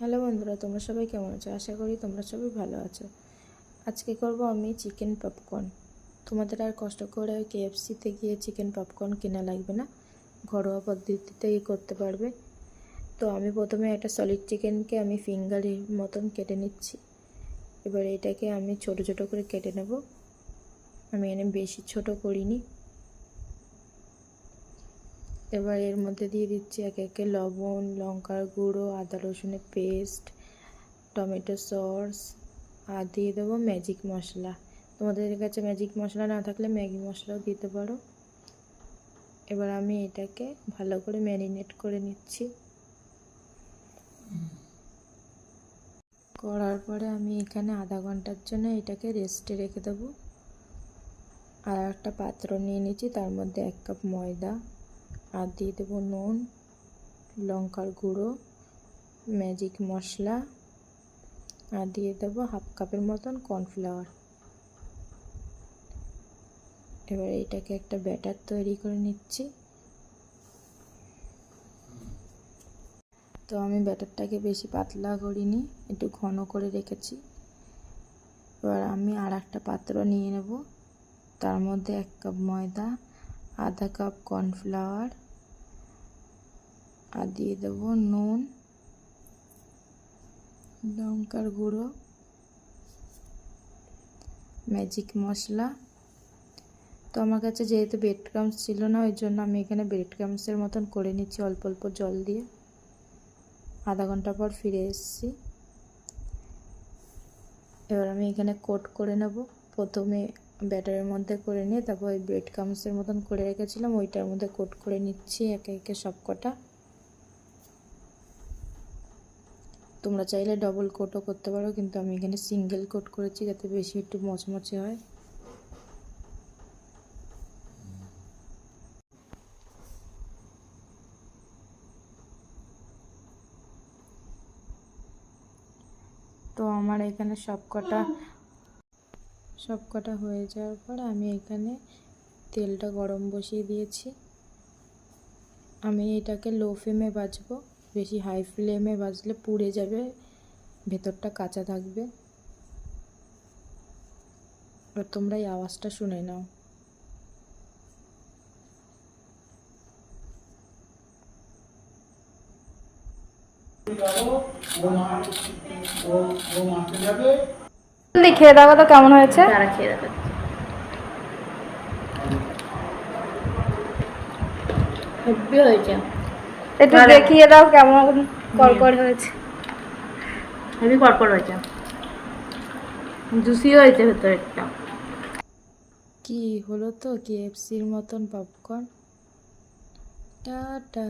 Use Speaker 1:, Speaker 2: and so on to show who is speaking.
Speaker 1: Hello বন্ধুরা, তোমরা সবাই কেমন আছো? আশা করি তোমরা সবাই ভালো আছো। আজকে করব আমি চিকেন পপকর্ন। তোমাদের আর কষ্ট করে কেএফসিতে গিয়ে চিকেন পপকর্ন কেনা লাগবে না, ঘরোয়া পদ্ধতিতেই করতে পারবে। তো আমি প্রথমে একটা সলিড চিকেনকে আমি ফিঙ্গারের মতন কেটে নিচ্ছি। এবার এটাকে আমি ছোট ছোট করে কেটে নেব। আমি এনে বেশি ছোট করিনি। এবার এর মধ্যে দিয়ে দিচ্ছি একে একে লবণ, লঙ্কার গুঁড়ো, আদা রসুনের পেস্ট, টমেটো সস, আর দিয়ে দেবো ম্যাজিক মশলা। তোমাদের কাছে ম্যাজিক মশলা না থাকলে ম্যাগি মশলাও দিতে পারো। এবার আমি এটাকে ভালো করে ম্যারিনেট করে নিচ্ছি। করার পরে আমি এখানে আধা ঘন্টার জন্য এটাকে রেস্টে রেখে দেবো। আর একটা পাত্র নিয়ে নিচ্ছি, তার মধ্যে 1 কাপ ময়দা, আর দিয়ে দেবো নুন, লঙ্কার গুঁড়ো, ম্যাজিক মশলা, আর দিয়ে দেবো 1/2 কাপের মতন কর্নফ্লাওয়ার। এবার এটাকে একটা ব্যাটার তৈরি করে নিচ্ছি। তো আমি ব্যাটারটাকে বেশি পাতলা করিনি, একটু ঘন করে রেখেছি। এবার আমি আর একটা পাত্র নিয়ে নেব, তার মধ্যে 1 কাপ ময়দা, আধা কাপ কর্নফ্লাওয়ার, আর দিয়ে দেবো নুন, লঙ্কার গুঁড়ো, ম্যাজিক মশলা। তো আমার কাছে যেহেতু ব্রেড ক্রাম্বস ছিল না, ওই জন্য আমি এখানে ব্রেড ক্রাম্বসের মতন করে নিচ্ছি অল্প অল্প জল দিয়ে। আধা ঘন্টা পর ফিরে এসেছি। এবার আমি এখানে কোট করে নেব। প্রথমে ব্যাটারের মধ্যে করে নিয়ে তারপর ওই ব্রেড ক্রাম্বসের মতন করে রেখেছিলাম ওইটার মধ্যে কোট করে নিচ্ছি একে একে সব কটা। তোমরা চাইলে ডবল কোটও করতে পারো, কিন্তু আমি এখানে সিঙ্গেল কোট করেছি যাতে বেশি একটু মচমচে হয়। তো আমার এখানে সব কটা হয়ে যাওয়ার পর আমি এখানে তেলটা গরম বসিয়ে দিয়েছি। আমি এটাকে লো ফ্লেমে ভাজবো, বেশি হাই ফ্লেমে ভাজলে পুড়ে যাবে, ভেতরটা কাঁচা থাকবে। আর তোমরা এই আওয়াজটা শুনে নাও।
Speaker 2: খেয়ে দেখো তো কেমন হয়েছে।
Speaker 3: হেভি হয়েছে,
Speaker 2: একটু দেখিয়ে দাও কেমন কড়কড় হয়েছে।
Speaker 3: হেভি কড়কড় হয়েছে, জুসি হয়েছে ভেতরেরটা।
Speaker 1: কি হলো তো কেএফসির মতন পপকর্ন। টাটা।